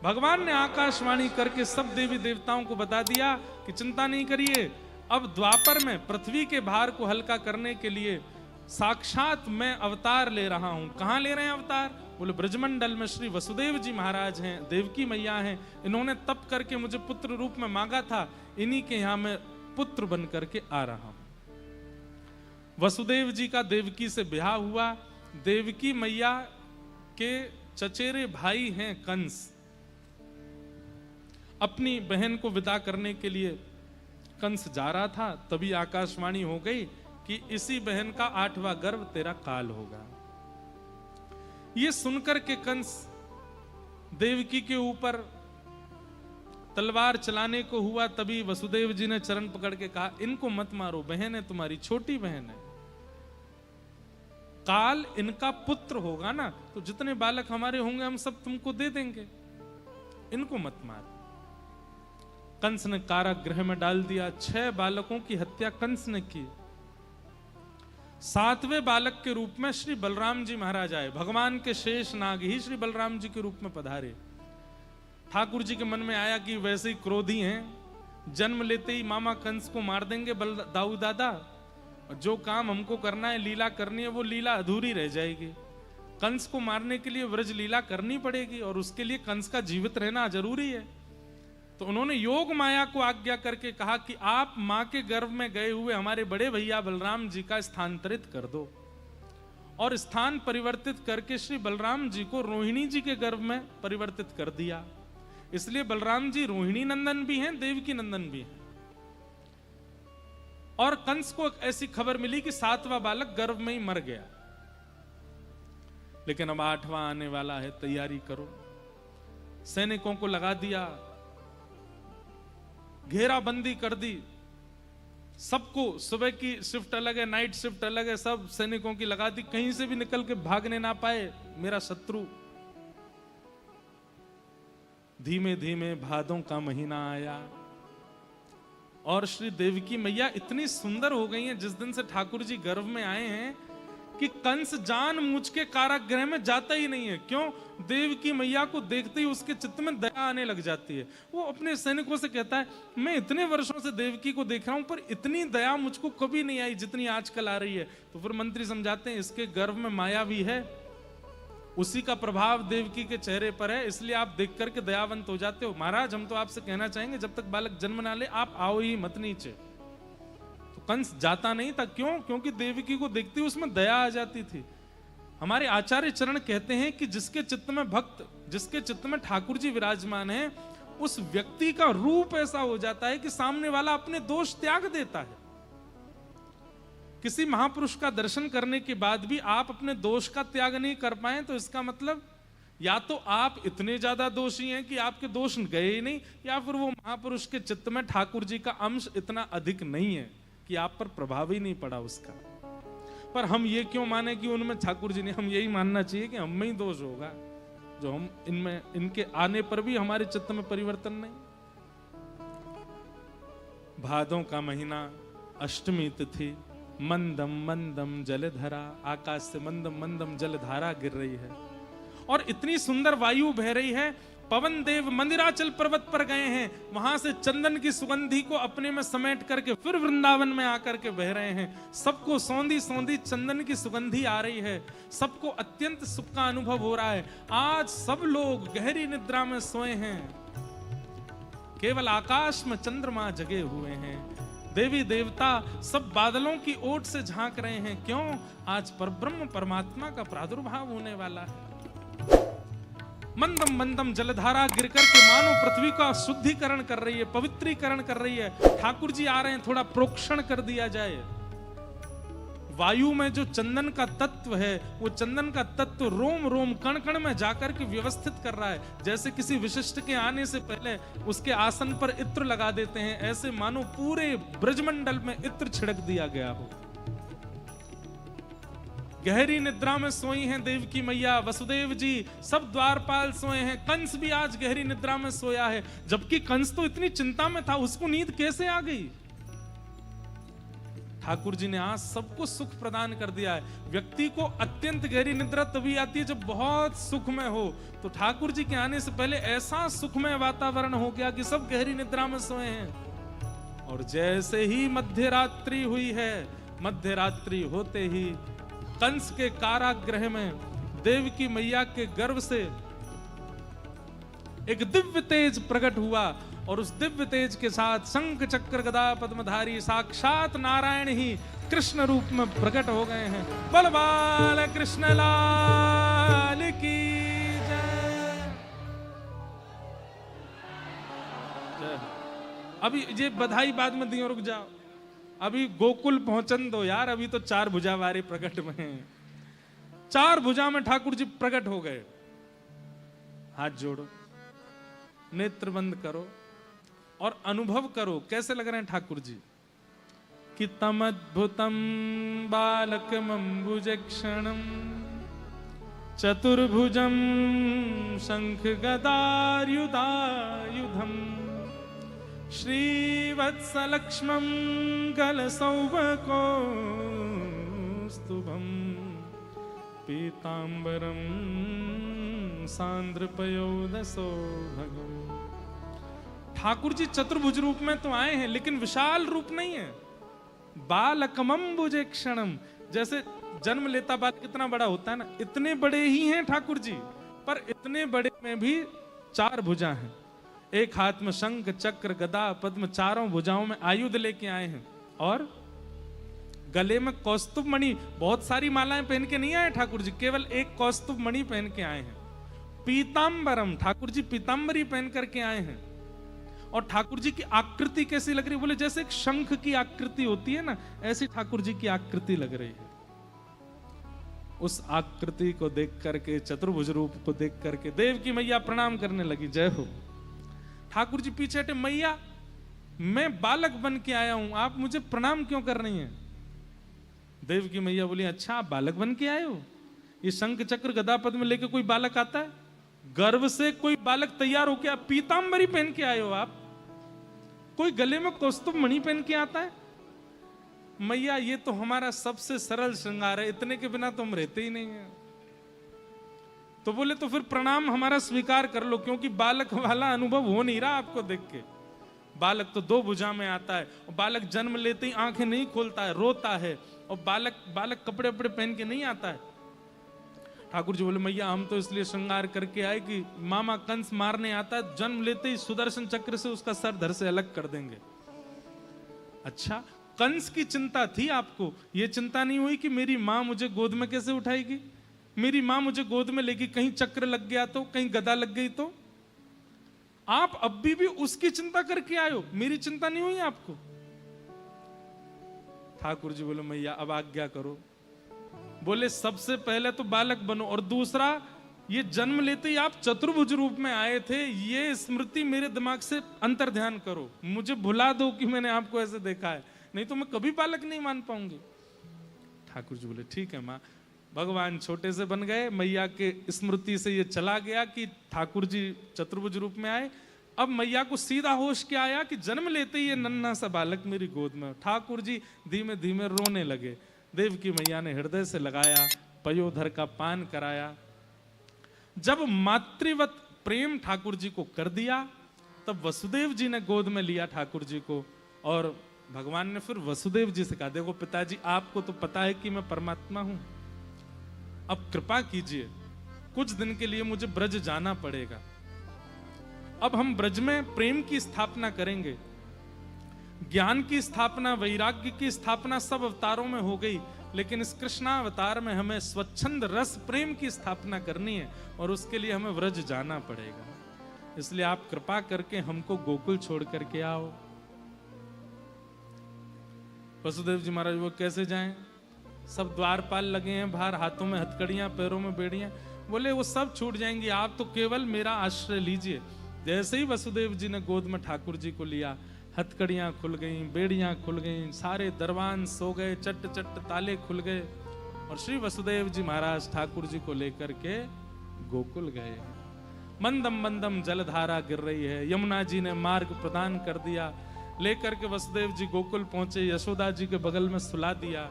भगवान ने आकाशवाणी करके सब देवी देवताओं को बता दिया कि चिंता नहीं करिए, अब द्वापर में पृथ्वी के भार को हल्का करने के लिए साक्षात मैं अवतार ले रहा हूं। कहां ले रहे हैं अवतार? बोले ब्रजमंडल में श्री वसुदेव जी महाराज हैं, देवकी मैया हैं, इन्होंने तप करके मुझे पुत्र रूप में मांगा था, इन्हीं के यहां मैं पुत्र बन करके आ रहा हूं। वसुदेव जी का देवकी से ब्याह हुआ। देवकी मैया के चचेरे भाई हैं कंस। अपनी बहन को विदा करने के लिए कंस जा रहा था, तभी आकाशवाणी हो गई कि इसी बहन का 8वां गर्भ तेरा काल होगा। ये सुनकर के कंस देवकी के ऊपर तलवार चलाने को हुआ, तभी वसुदेव जी ने चरण पकड़ के कहा, इनको मत मारो, बहन है तुम्हारी, छोटी बहन है, काल इनका पुत्र होगा ना, तो जितने बालक हमारे होंगे हम सब तुमको दे देंगे, इनको मत मारो। कंस ने कारागृह में डाल दिया। 6 बालकों की हत्या कंस ने की। 7वें बालक के रूप में श्री बलराम जी महाराज आए। भगवान के शेष नाग ही श्री बलराम जी के रूप में पधारे। ठाकुर जी के मन में आया कि वैसे ही क्रोधी हैं, जन्म लेते ही मामा कंस को मार देंगे दाऊ दादा, जो काम हमको करना है, लीला करनी है, वो लीला अधूरी रह जाएगी। कंस को मारने के लिए व्रज लीला करनी पड़ेगी और उसके लिए कंस का जीवित रहना जरूरी है। तो उन्होंने योग माया को आज्ञा करके कहा कि आप मां के गर्भ में गए हुए हमारे बड़े भैया बलराम जी का स्थानांतरित कर दो, और स्थान परिवर्तित करके श्री बलराम जी को रोहिणी जी के गर्भ में परिवर्तित कर दिया। इसलिए बलराम जी रोहिणी नंदन भी हैं, देवकी नंदन भी हैं। और कंस को एक ऐसी खबर मिली कि 7वां बालक गर्भ में ही मर गया, लेकिन अब 8वां आने वाला है, तैयारी करो। सैनिकों को लगा दिया, घेराबंदी कर दी, सबको, सुबह की शिफ्ट अलग है, नाइट शिफ्ट अलग है, सब सैनिकों की लगा दी, कहीं से भी निकल के भागने ना पाए मेरा शत्रु। धीमे धीमे भादों का महीना आया और श्री देवकी मैया इतनी सुंदर हो गई हैं जिस दिन से ठाकुर जी गर्भ में आए हैं कि कंस जान मुझ के कारागृह में जाता ही नहीं है। क्यों? देवकी मैया को देखते ही उसके चित्त में दया आने लग जाती है। वो अपने सैनिकों से कहता है, मैं इतने वर्षों से देवकी को देख रहा हूं पर इतनी दया मुझको कभी नहीं आई जितनी आजकल आ रही है। तो फिर मंत्री समझाते हैं, इसके गर्भ में माया भी है, उसी का प्रभाव देवकी के चेहरे पर है, इसलिए आप देख करके दयावंत हो जाते हो। महाराज हम तो आपसे कहना चाहेंगे, जब तक बालक जन्म ना ले आप आओ ही मत नीचे। तो कंस जाता नहीं था। क्यों? क्योंकि देवकी को देखते ही उसमें दया आ जाती थी। हमारे आचार्य चरण कहते हैं कि जिसके चित्त में भक्त, जिसके चित्त में ठाकुर जी विराजमान है, उस व्यक्ति का रूप ऐसा हो जाता है कि सामने वाला अपने दोष त्याग देता है। किसी महापुरुष का दर्शन करने के बाद भी आप अपने दोष का त्याग नहीं कर पाए, तो इसका मतलब या तो आप इतने ज्यादा दोषी हैं कि आपके दोष गए ही नहीं, या फिर वो महापुरुष के चित्त में ठाकुर जी का अंश इतना अधिक नहीं है कि आप पर प्रभाव ही नहीं पड़ा उसका। पर हम ये क्यों माने कि उनमें ठाकुर जी ने, हम यही मानना चाहिए कि हम में ही दोष होगा, जो हम इनमें, इनके आने पर भी हमारे चित्त में परिवर्तन नहीं। भादों का महीना, अष्टमी तिथि, मंदम मंदम जलधारा, आकाश से मंदम मंदम जलधारा गिर रही है और इतनी सुंदर वायु बह रही है। पवन देव मंदिराचल पर्वत पर गए हैं, वहां से चंदन की सुगंधी को अपने में समेट करके फिर वृंदावन में आकर के बह रहे हैं। सबको सौंधी सौंधी चंदन की सुगंधी आ रही है, सबको अत्यंत सुख का अनुभव हो रहा है। आज सब लोग गहरी निद्रा में सोए हैं, केवल आकाश में चंद्रमा जगे हुए हैं। देवी देवता सब बादलों की ओट से झांक रहे हैं। क्यों? आज परब्रह्म परमात्मा का प्रादुर्भाव होने वाला है। मंदम मंदम जलधारा गिरकर के मानो पृथ्वी का शुद्धिकरण कर रही है, पवित्रीकरण कर रही है। ठाकुर जी आ रहे हैं, थोड़ा प्रोक्षण कर दिया जाए। वायु में जो चंदन का तत्व है, वो चंदन का तत्व रोम रोम कण कण में जाकर के व्यवस्थित कर रहा है। जैसे किसी विशिष्ट के आने से पहले उसके आसन पर इत्र लगा देते हैं, ऐसे मानो पूरे ब्रजमंडल में इत्र छिड़क दिया गया हो। गहरी निद्रा में सोई हैं देवकी मैया, वसुदेव जी, सब द्वारपाल सोए हैं। कंस भी आज गहरी निद्रा में सोया है, जबकि कंस तो इतनी चिंता में था, उसको नींद कैसे आ गई? ठाकुर जी ने आज सबको सुख प्रदान कर दिया है। व्यक्ति को अत्यंत गहरी निद्रा तभी आती है जब बहुत सुखमय हो। तो ठाकुर जी के आने से पहले ऐसा सुखमय वातावरण हो गया कि सब गहरी निद्रा में सोए हैं। और जैसे ही मध्य रात्रि हुई है, मध्य रात्रि होते ही कंस के कारागृह में देवकी मैया के गर्भ से एक दिव्य तेज प्रकट हुआ और उस दिव्य तेज के साथ शंख चक्र गदा पद्मधारी साक्षात नारायण ही कृष्ण रूप में प्रकट हो गए हैं। बल बाल कृष्ण लाल की जय। अभी ये बधाई बाद में दियो, रुक जाओ, अभी गोकुल पहुंचन दो यार। अभी तो 4 भुजा वारे प्रकट में हैं। 4 भुजा में ठाकुर जी प्रकट हो गए। हाथ जोड़ो, नेत्र बंद करो और अनुभव करो कैसे लग रहे हैं ठाकुर जी। कि तमद्भुतम बालकमंबुजक्षणम चतुर्भुजम शंख गदायुधायुधम श्रीवत्सलक्ष्मं गलसौभकौस्तुभं पीतांबरं सांद्रपयोदसौभगम्। ठाकुर जी चतुर्भुज रूप में तो आए हैं लेकिन विशाल रूप नहीं है। बालकमंबुजक्षणम, जैसे जन्म लेता बालक कितना बड़ा होता है ना, इतने बड़े ही हैं ठाकुर जी। पर इतने बड़े में भी 4 भुजा हैं। एक हाथ में शंख चक्र गदा पद्म, चारों भुजाओं में आयुध लेके आए हैं। और गले में कौस्तुभ मणि, बहुत सारी मालाएं पहन के नहीं आए ठाकुर जी, केवल एक कौस्तुभ मणि पहन के आए हैं। पीतांबरम, ठाकुर जी पीतांबरी पहन करके आए हैं। और ठाकुर जी की आकृति कैसी लग रही है? बोले जैसे एक शंख की आकृति होती है ना, ऐसी ठाकुर जी की आकृति लग रही है। उस आकृति को देख करके, चतुर्भुज रूप को देख करके देवकी मैया प्रणाम करने लगी। जय हो। ठाकुर जी पीछे हटे, मैया मैं बालक बन के आया हूं, आप मुझे प्रणाम क्यों कर रही हैं? देवकी मैया बोली, अच्छा आप बालक बन के आए हो? ये शंख चक्र गदा पद्म लेके कोई बालक आता है? गर्भ से कोई बालक तैयार होके आप पीतांबरी पहन के आए हो? आप कोई गले में कौस्तुभ मणि पहन के आता है? मैया ये तो हमारा सबसे सरल श्रृंगार है, इतने के बिना तो हम रहते ही नहीं है। तो बोले तो फिर प्रणाम हमारा स्वीकार कर लो, क्योंकि बालक वाला अनुभव हो नहीं रहा आपको देख के। बालक तो 2 भुजा में आता है और बालक जन्म लेते ही आंखें नहीं खोलता है, रोता है। और बालक कपड़े वपड़े पहन के नहीं आता है। ठाकुर जी बोले, मैया हम तो इसलिए श्रृंगार करके आए कि मामा कंस मारने आता है, जन्म लेते ही सुदर्शन चक्र से उसका सर धड़ से अलग कर देंगे। अच्छा, कंस की चिंता थी आपको, ये चिंता नहीं हुई कि मेरी माँ मुझे गोद में कैसे उठाएगी, मेरी माँ मुझे गोद में लेगी, कहीं चक्र लग गया तो, कहीं गदा लग गई तो? आप अब भी उसकी चिंता करके आए हो, मेरी चिंता नहीं हुई आपको? ठाकुर जी बोले, मैया अब आज्ञा करो। बोले सबसे पहले तो बालक बनो, और दूसरा ये जन्म लेते ही आप चतुर्भुज रूप में आए थे, ये स्मृति मेरे दिमाग से अंतर ध्यान करो, मुझे भुला दो कि मैंने आपको ऐसे देखा है, नहीं तो मैं कभी बालक नहीं मान पाऊंगी। ठाकुर जी बोले, ठीक है माँ। भगवान छोटे से बन गए, मैया के स्मृति से ये चला गया कि ठाकुर जी चतुर्भुज रूप में आए। अब मैया को सीधा होश क्या आया कि जन्म लेते ही ये नन्हा सा बालक मेरी गोद में। ठाकुर जी धीमे धीमे रोने लगे। देवकी मैया ने हृदय से लगाया, पयोधर का पान कराया। जब मातृवत प्रेम ठाकुर जी को कर दिया, तब वसुदेव जी ने गोद में लिया ठाकुर जी को। और भगवान ने फिर वसुदेव जी से कहा, देखो पिताजी आपको तो पता है कि मैं परमात्मा हूं, अब कृपा कीजिए, कुछ दिन के लिए मुझे ब्रज जाना पड़ेगा। अब हम ब्रज में प्रेम की स्थापना करेंगे। ज्ञान की स्थापना, वैराग्य की स्थापना सब अवतारों में हो गई, लेकिन इस कृष्णावतार में हमें स्वच्छंद रस प्रेम की स्थापना करनी है और उसके लिए हमें व्रज जाना पड़ेगा। इसलिए आप कृपा करके हमको गोकुल छोड़ करके आओ। वसुदेव जी महाराज वो कैसे जाएं? सब द्वारपाल लगे हैं बाहर, हाथों में हथकड़ियां, पैरों में बेड़ियां। बोले वो सब छूट जाएंगी, आप तो केवल मेरा आश्रय लीजिए। जैसे ही वसुदेव जी ने गोद में ठाकुर जी को लिया, हथकड़ियां खुल गईं, बेड़ियां खुल गईं, सारे दरवान सो गए, चट चट ताले खुल गए और श्री वसुदेव जी महाराज ठाकुर जी को लेकर के गोकुल गए। मंदम मंदम जलधारा गिर रही है, यमुना जी ने मार्ग प्रदान कर दिया। लेकर के वसुदेव जी गोकुल पहुंचे, यशोदा जी के बगल में सुला दिया।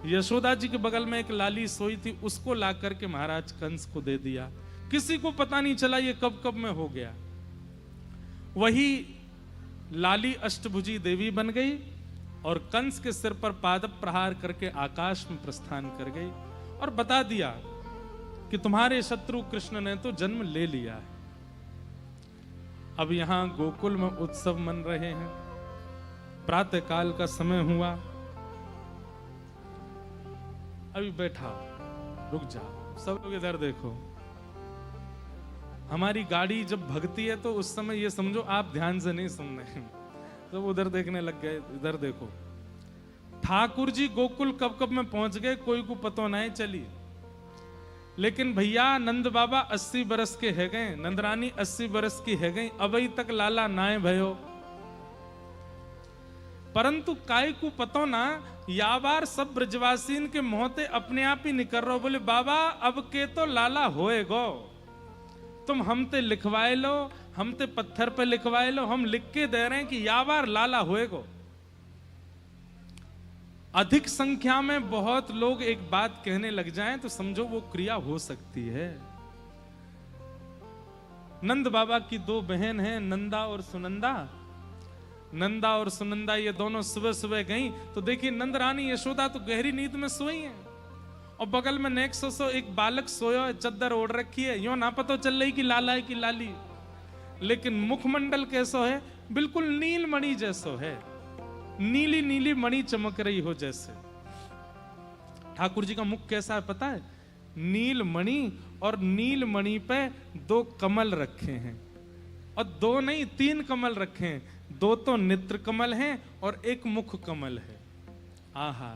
यशोदा जी के बगल में एक लाली सोई थी, उसको ला करके महाराज कंस को दे दिया। किसी को पता नहीं चला ये कब कब में हो गया। वही लाली अष्टभुजी देवी बन गई और कंस के सिर पर पाद प्रहार करके आकाश में प्रस्थान कर गई और बता दिया कि तुम्हारे शत्रु कृष्ण ने तो जन्म ले लिया है। अब यहां गोकुल में उत्सव मन रहे हैं। प्रातः काल का समय हुआ। अभी बैठा, रुक जाओ, सब लोग इधर देखो। हमारी गाड़ी जब भगती है तो उस समय ये समझो आप ध्यान से नहीं सुन रहे हैं, सब उधर देखने लग गए। इधर देखो, ठाकुर जी गोकुल कब कब में पहुंच गए कोई को पतो नहीं चली। लेकिन भैया नंद बाबा 80 बरस के है गए, नंदरानी 80 बरस की है गई, अभी तक लाला नाए भयो। परंतु काय को पतो ना, या बार सब ब्रजवासीन के मोहते अपने आप ही निकल रहो। बोले बाबा अब के तो लाला होएगो, तुम हमते लिखवाए लो, हमते पत्थर पे लिखवाए लो, हम लिख के दे रहे हैं कि या बार लाला होएगो। अधिक संख्या में बहुत लोग एक बात कहने लग जाएं तो समझो वो क्रिया हो सकती है। नंद बाबा की 2 बहन हैं, नंदा और सुनंदा। नंदा और सुनंदा ये दोनों सुबह सुबह गई तो देखिए नंद रानी यशोदा तो गहरी नींद में सोई हैं और बगल में नेक सो एक बालक सोया है, चद्दर ओढ़ रखी है। यो ना पता चल रही कि लाला है कि लाली, लेकिन मुखमंडल कैसो है, बिल्कुल नील मणि जैसो है, नीली नीली मणि चमक रही हो जैसे। ठाकुर जी का मुख कैसा है पता है? नील मणि, और नील मणि पे 2 कमल रखे हैं, और 2 नहीं 3 कमल रखे हैं। 2 तो नेत्र कमल हैं और 1 मुख कमल है। आहा,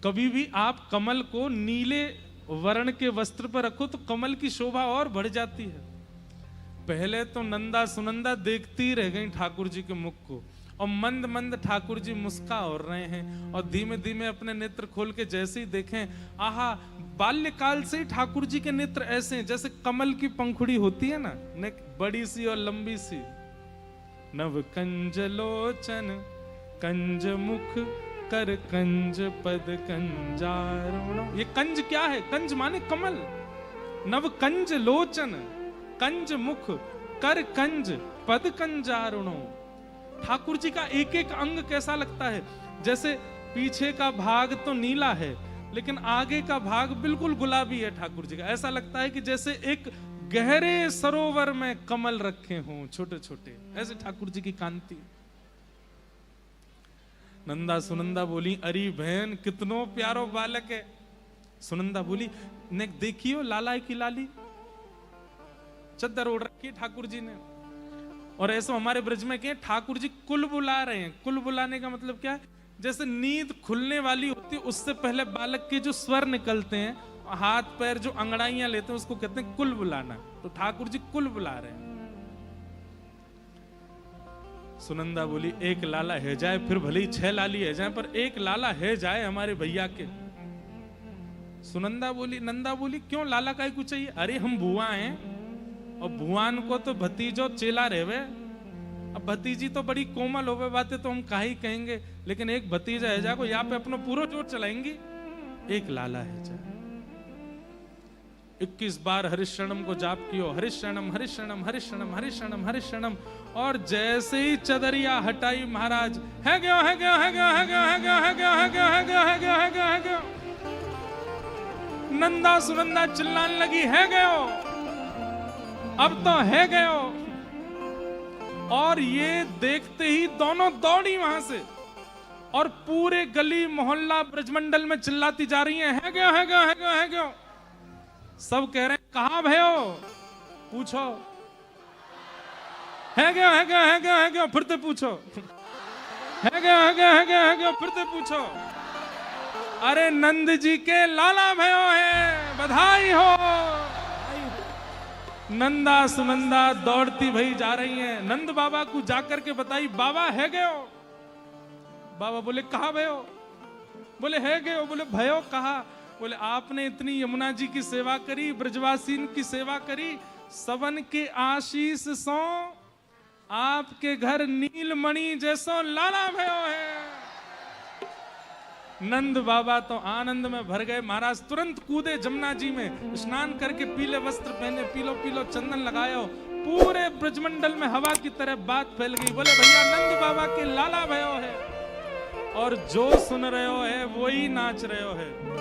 कभी भी आप कमल को नीले वर्ण के वस्त्र पर रखो तो कमल की शोभा और बढ़ जाती है। पहले तो नंदा सुनंदा देखती रह गई ठाकुर जी के मुख को, और मंद मंद ठाकुर जी मुस्का और रहे हैं, और धीमे धीमे अपने नेत्र खोल के जैसे ही देखें, आहा, बाल्यकाल से ही ठाकुर जी के नेत्र ऐसे हैं जैसे कमल की पंखुड़ी होती है ना, बड़ी सी और लंबी सी। नव कंज लोचन कंज मुख कर कंज पद कंजारुण। ये कंज क्या है? कंज माने कमल। नव कंज लोचन कंज मुख कर कंज पद कंजारुणो। ठाकुर जी का एक एक अंग कैसा लगता है, जैसे पीछे का भाग तो नीला है लेकिन आगे का भाग बिल्कुल गुलाबी है ठाकुर जी का। ऐसा लगता है कि जैसे एक गहरे सरोवर में कमल रखे हों छोटे छोटे, ऐसे ठाकुर जी की कांति। नंदा सुनंदा बोली, अरे बहन कितनो प्यारो बालक है। सुनंदा बोली, ने देखियो लाला है की लाली, चद्दर ओढ़ रखी ठाकुर जी ने। और ऐसा हमारे ब्रज में क्या, ठाकुर जी कुल बुला रहे हैं। कुल बुलाने का मतलब क्या है? जैसे नींद खुलने वाली होती है उससे पहले बालक के जो स्वर निकलते हैं, हाथ पैर जो अंगड़ाइयां लेते हैं, उसको कहते हैं कुल बुलाना। तो ठाकुर जी कुल बुला रहे हैं। सुनंदा बोली, 1 लाला है जाए, फिर भले ही 6 लाली है जाए, पर 1 लाला है जाए हमारे भैया के। सुनंदा बोली, नंदा बोली, क्यों लाला काहे को चाहिए? अरे हम बुआ हैं, और भुआन को तो भतीजो चेला रहवे। अब भतीजी तो बड़ी कोमल होवे बातें तो हम काहे कहेंगे, लेकिन एक भतीजा है जाको यहाँ पे अपना पूरा जोर चलाएंगी। 1 लाला है जा। 21 बार हरिशरणम को जाप कियो, हरिशरणम हरिशरणम हरिशरणम हरिशरणम हरिशरणम। और जैसे ही चदरिया हटाई महाराज, है गयो है गयो है गयो है गयो है गयो है गयो है गयो है गयो है गयो है गयो है गयो। नंदा सुनंदा चिल्लाने लगी, है गयो, अब तो है गयो। और ये देखते ही दोनों दौड़ी वहां से, और पूरे गली मोहल्ला ब्रजमंडल में चिल्लाती जा रही है गयो है गयो है गयो है गयो। सब कह रहे हैं, कहां भयो? पूछो। है गयो है गयो है गयो है गयो, फिर से पूछो। है गयो है गयो है गयो है गयो, फिर से पूछो। अरे नंद जी के लाला भयो है, बधाई हो। नंदा सुनंदा दौड़ती भई जा रही हैं। नंद बाबा को जाकर के बताई, बाबा है गयो। बाबा बोले, कहा भयो? बोले है गयो। बोले भयो कहा? बोले आपने इतनी यमुना जी की सेवा करी, ब्रजवासीन की सेवा करी, सवन के आशीष सो आपके घर नीलमणि जैसो लाला भयो है। नंद बाबा तो आनंद में भर गए। महाराज तुरंत कूदे जमुना जी में, स्नान करके पीले वस्त्र पहने, पीलो पीलो चंदन लगायो। पूरे ब्रजमंडल में हवा की तरह बात फैल गई। बोले भैया नंद बाबा के लाला भयो है, और जो सुन रहे हो है वही नाच रहे हो है।